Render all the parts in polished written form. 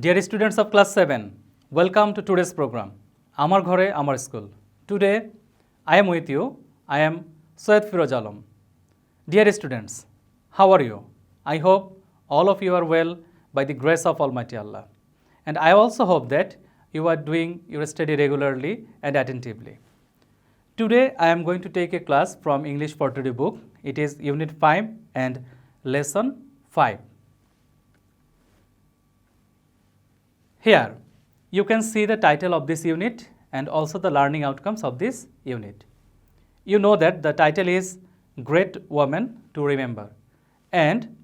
Dear students of class 7, welcome to today's program, Amar Ghore Amar School. Today, I am with you. I am Syed Firoz Alam. Dear students, how are you? I hope all of you are well by the grace of Almighty Allah. And I also hope that you are doing your study regularly and attentively. Today, I am going to take a class from English for Today book. It is Unit 5 and Lesson 5. Here, you can see the title of this unit and also the learning outcomes of this unit. You know that the title is Great Woman to Remember, and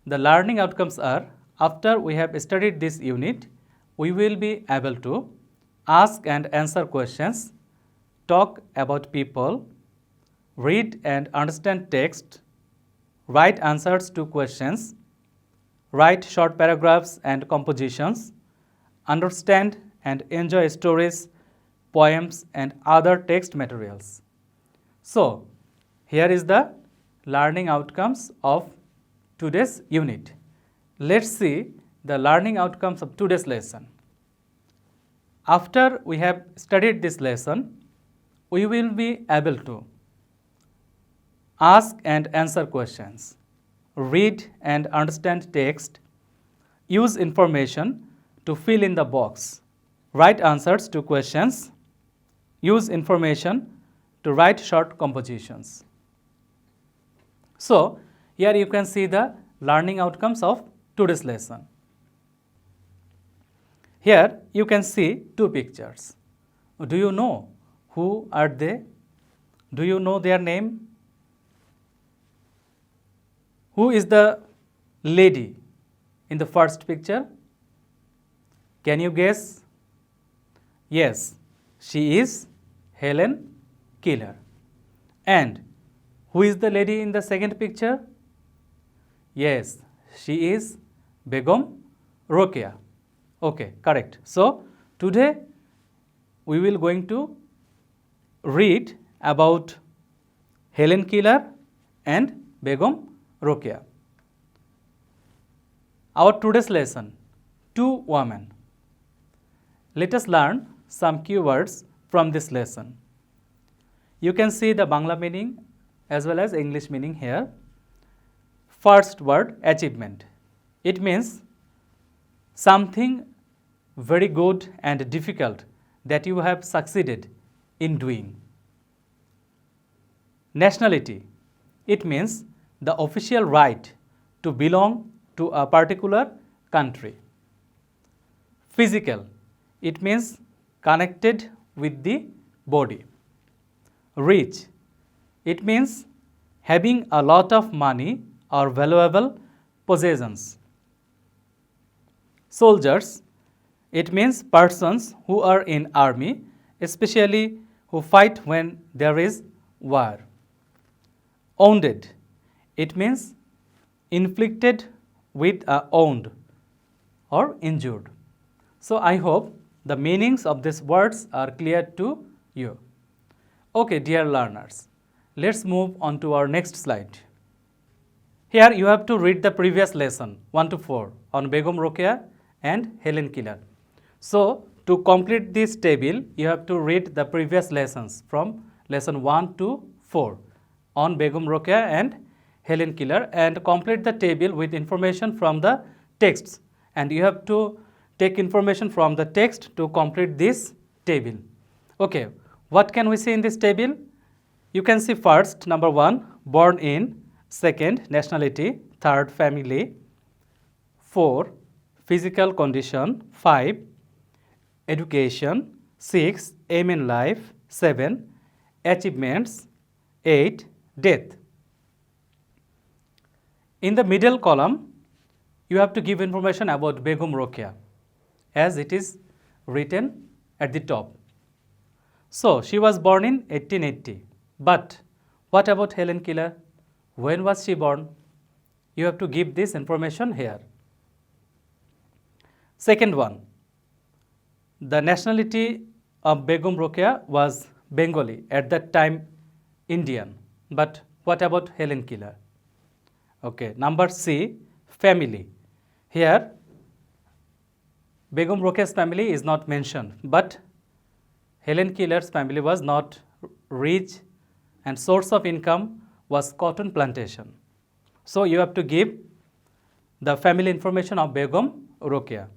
the learning outcomes are, after we have studied this unit, we will be able to ask and answer questions, talk about people, read and understand text, write answers to questions, write short paragraphs and compositions, understand and enjoy stories, poems and other text materials. So, here is the learning outcomes of today's unit. Let's see the learning outcomes of today's lesson. After we have studied this lesson, we will be able to ask and answer questions, read and understand text, use information to fill in the box, write answers to questions, use information to write short compositions. So, here you can see the learning outcomes of today's lesson. Here you can see two pictures. Do you know who are they? Do you know their name? Who is the lady in the first picture? Can you guess? Yes, she is Helen Keller. And who is the lady in the second picture? Yes, she is Begum Rokeya. Okay, correct. So, today we will going to read about Helen Keller and Begum Rokeya. Our today's lesson, two women. Let us learn some keywords from this lesson. You can see the Bangla meaning as well as English meaning here. First word, achievement. It means something very good and difficult that you have succeeded in doing. Nationality. It means the official right to belong to a particular country. Physical. It means connected with the body. Rich. It means having a lot of money or valuable possessions. Soldiers. It means persons who are in army, especially who fight when there is war. Wounded. It means inflicted with a wound or injured. So I hope the meanings of these words are clear to you. Okay, dear learners, let's move on to our next slide. Here you have to read the previous lesson 1 to 4 on Begum Rokeya and Helen Keller. So to complete this table, you have to read the previous lessons from lesson 1 to 4 on Begum Rokeya and Helen Keller and complete the table with information from the texts. And you have to take information from the text to complete this table. Okay, what can we see in this table? You can see first, number 1, born in, second, nationality, third, family, 4, physical condition, 5, education, 6, aim in life, 7, achievements, 8, death. In the middle column, you have to give information about Begum Rokeya as it is written at the top. So, she was born in 1880. But what about Helen Keller? When was she born? You have to give this information here. Second one, the nationality of Begum Rokeya was Bengali, at that time Indian. But what about Helen Keller? Okay, number C, family. Here Begum Rokea's family is not mentioned, but Helen Keller's family was not rich and source of income was cotton plantation. So you have to give the family information of Begum Rokea.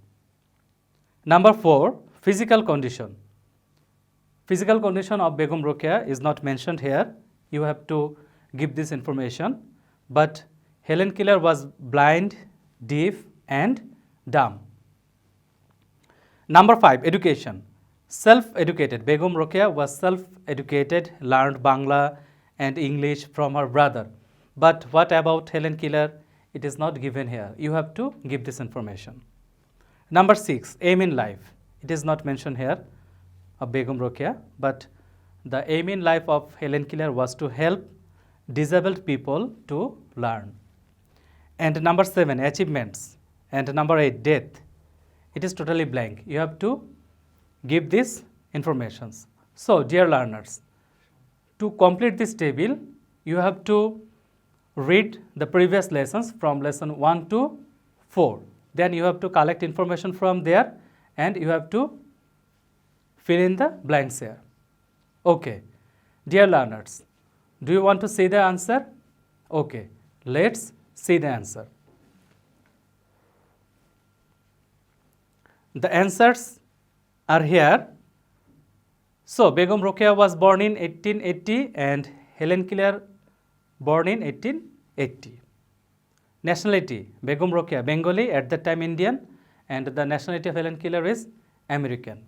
Number 4, physical condition. Physical condition of Begum Rokea is not mentioned here. You have to give this information. But Helen Keller was blind, deaf, and dumb. Number 5, education. Self-educated. Begum Rokea was self-educated, learned Bangla and English from her brother. But what about Helen Keller? It is not given here. You have to give this information. Number 6, aim in life. It is not mentioned here of Begum Rokea, but the aim in life of Helen Keller was to help disabled people to learn. And number 7, achievements. And number 8, death. It is totally blank. You have to give these informations. So, dear learners, to complete this table, you have to read the previous lessons from lesson 1 to 4. Then you have to collect information from there and you have to fill in the blanks here. Okay. Dear learners, do you want to see the answer? Okay. Let's see the answer. The answers are here. So, Begum Rokea was born in 1880 and Helen Keller born in 1880. Nationality, Begum Rokea, Bengali, at that time Indian, and the nationality of Helen Keller is American.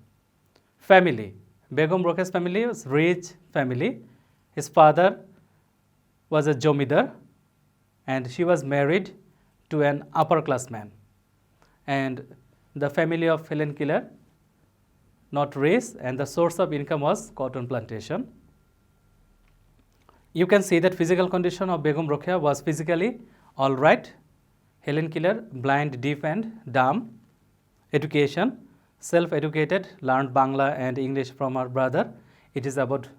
Family, Begum Rokea's family was rich family. His father was a jomidar and she was married to an upper class man. And the family of Helen Keller, not rich, and the source of income was cotton plantation. You can see that physical condition of Begum Rokea was physically all right. Helen Keller, blind, deaf and dumb. Education, self-educated, learned Bangla and English from her brother. It is about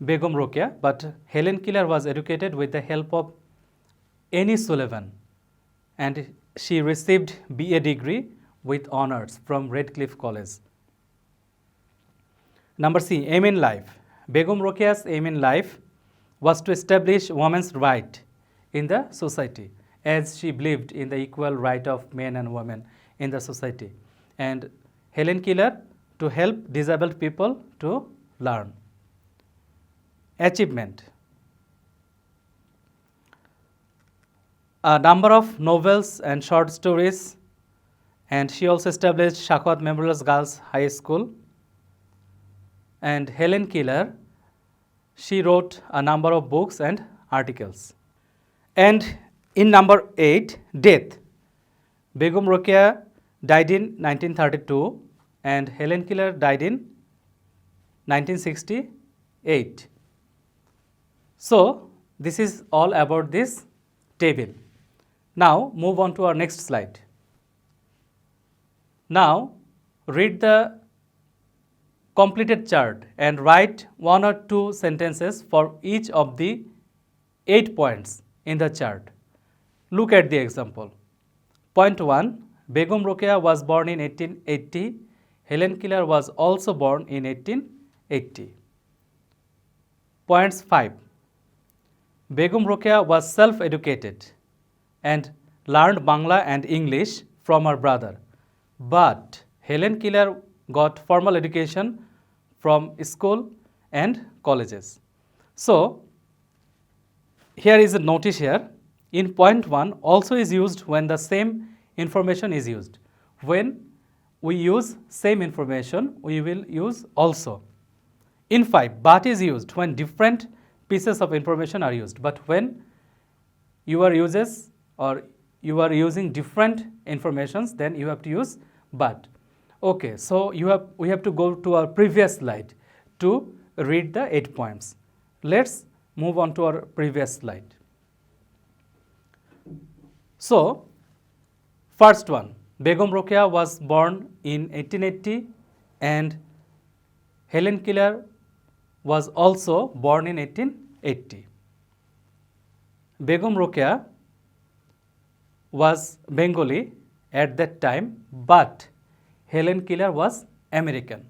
Begum Rokea, but Helen Keller was educated with the help of Annie Sullivan and she received BA degree with honors from Redcliffe College. Number C, aim in life. Begum Rokea's aim in life was to establish women's right in the society, as she believed in the equal right of men and women in the society. And Helen Keller to help disabled people to learn. Achievement. A number of novels and short stories, and she also established Shakwat Memorial Girls High School. And Helen Keller, she wrote a number of books and articles. And in number 8, death. Begum Rokea died in 1932 and Helen Keller died in 1968. So, this is all about this table. Now, move on to our next slide. Now, read the completed chart and write 1 or 2 sentences for each of the 8 points in the chart. Look at the example. Point 1, Begum Rokea was born in 1880. Helen Keller was also born in 1880. Points 5, Begum Rokea was self-educated and learned Bangla and English from her brother. But Helen Keller got formal education from school and colleges. So, here is a notice here. In point 1 also is used when the same information is used. When we use same information, we will use also. In 5, but is used when different pieces of information are used. But when you are using different informations, then you have to use but. Okay, so we have to go to our previous slide to read the 8 points. Let's move on to our previous slide. So, first one, Begum Rokea was born in 1880 and Helen Keller was also born in 1880. Begum Rokea was Bengali at that time, but Helen Keller was American.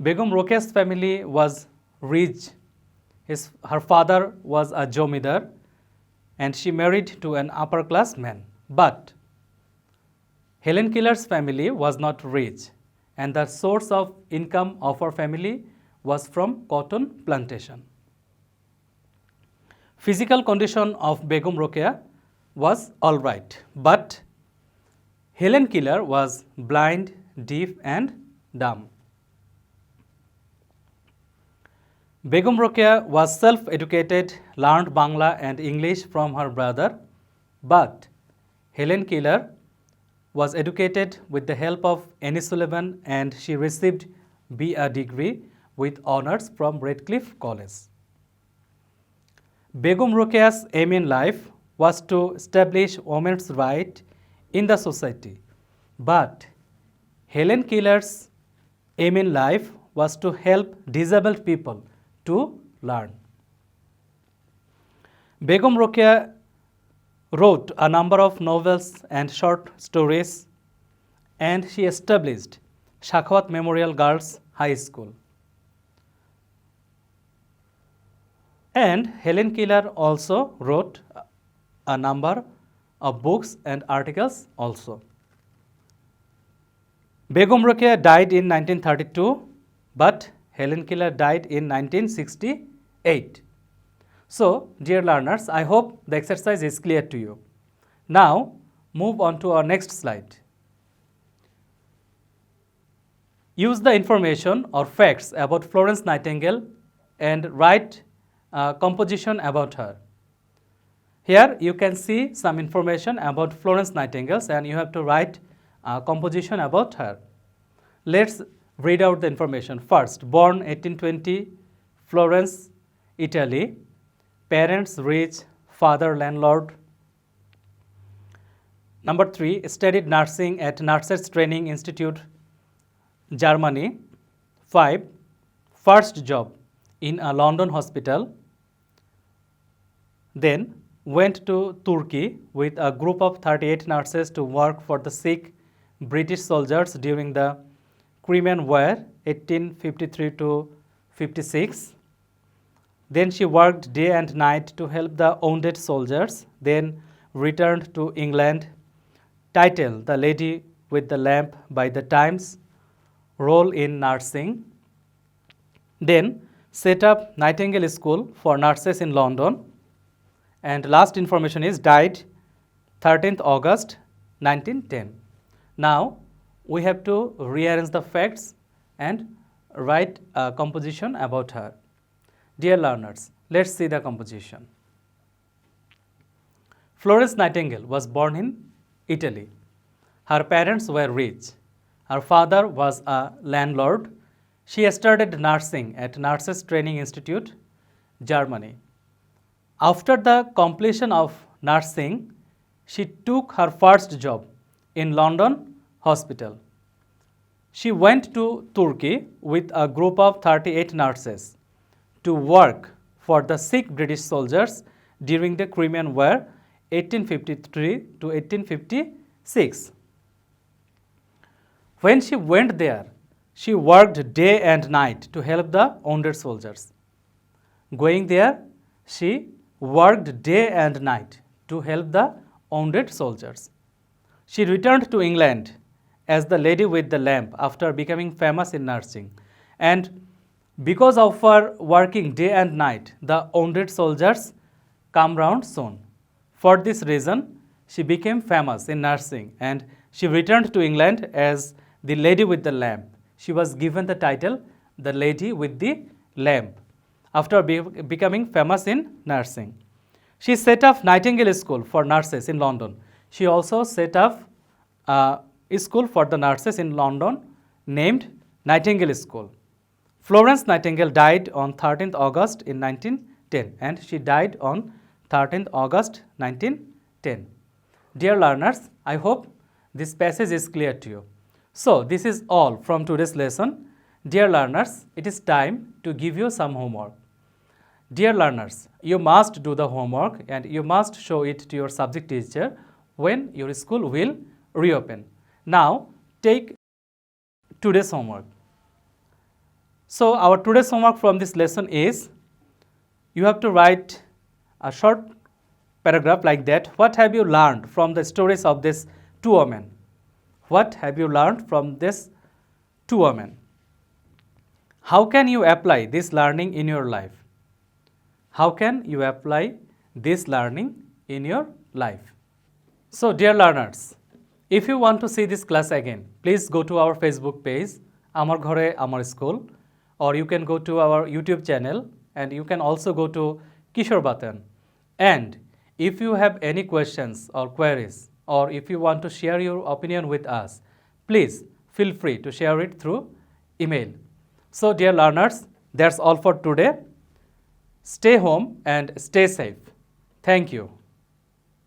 Begum Rokea's family was rich. Her father was a jomidar and she married to an upper class man. But Helen Keller's family was not rich and the source of income of her family was from cotton plantation. Physical condition of Begum Rokea was all right, but Helen Keller was blind, deaf and dumb. Begum Rokea was self-educated, learned Bangla and English from her brother, but Helen Keller was educated with the help of Annie Sullivan and she received B.A. degree with honors from Redcliffe College. Begum Rokea's aim in life was to establish women's rights in the society, but Helen Keller's aim in life was to help disabled people to learn. Begum Rokea wrote a number of novels and short stories and she established Shakhwat Memorial Girls High School. And Helen Keller also wrote a number of books and articles also. Begum Rokea died in 1932, but Helen Keller died in 1968. So, dear learners, I hope the exercise is clear to you. Now, move on to our next slide. Use the information or facts about Florence Nightingale and write a composition about her. Here you can see some information about Florence Nightingale and you have to write a composition about her. Let's read out the information. First, born 1820, Florence, Italy. Parents rich, father landlord. Number 3, studied nursing at Nurses Training Institute, Germany. 5, first job in a London hospital. Then went to Turkey with a group of 38 nurses to work for the sick British soldiers during the Crimean War, 1853 to 56. Then she worked day and night to help the wounded soldiers, then returned to England. Title, The Lady with the Lamp by the Times, role in nursing. Then set up Nightingale School for Nurses in London. And last information is died 13th August 1910. Now we have to rearrange the facts and write a composition about her. Dear learners, let's see the composition. Florence Nightingale was born in Italy. Her parents were rich. Her father was a landlord. She started nursing at Nurses Training Institute, Germany. After the completion of nursing, she took her first job in London hospital. She went to Turkey with a group of 38 nurses to work for the sick British soldiers during the Crimean War, 1853 to 1856. When she went there, she worked day and night to help the wounded soldiers. Going there, she worked day and night to help the wounded soldiers. She returned to England as the lady with the lamp after becoming famous in nursing. And because of her working day and night, the wounded soldiers come round soon. For this reason, she became famous in nursing and she returned to England as the lady with the lamp. She was given the title, the lady with the lamp, after becoming famous in nursing. She set up Nightingale School for Nurses in London. She also set up a school for the nurses in London named Nightingale School. Florence Nightingale died on 13th August in 1910 and she died on 13th August 1910. Dear learners, I hope this passage is clear to you. So, this is all from today's lesson. Dear learners, it is time to give you some homework. Dear learners, you must do the homework and you must show it to your subject teacher when your school will reopen. Now, take today's homework. So our today's homework from this lesson is you have to write a short paragraph like that. What have you learned from the stories of these two women? What have you learned from these two women? How can you apply this learning in your life? How can you apply this learning in your life? So, dear learners, if you want to see this class again, please go to our Facebook page, Amar Ghore Amar School, or you can go to our YouTube channel, and you can also go to Kishore Batan. And if you have any questions or queries, or if you want to share your opinion with us, please feel free to share it through email. So, dear learners, that's all for today. Stay home and stay safe. Thank you.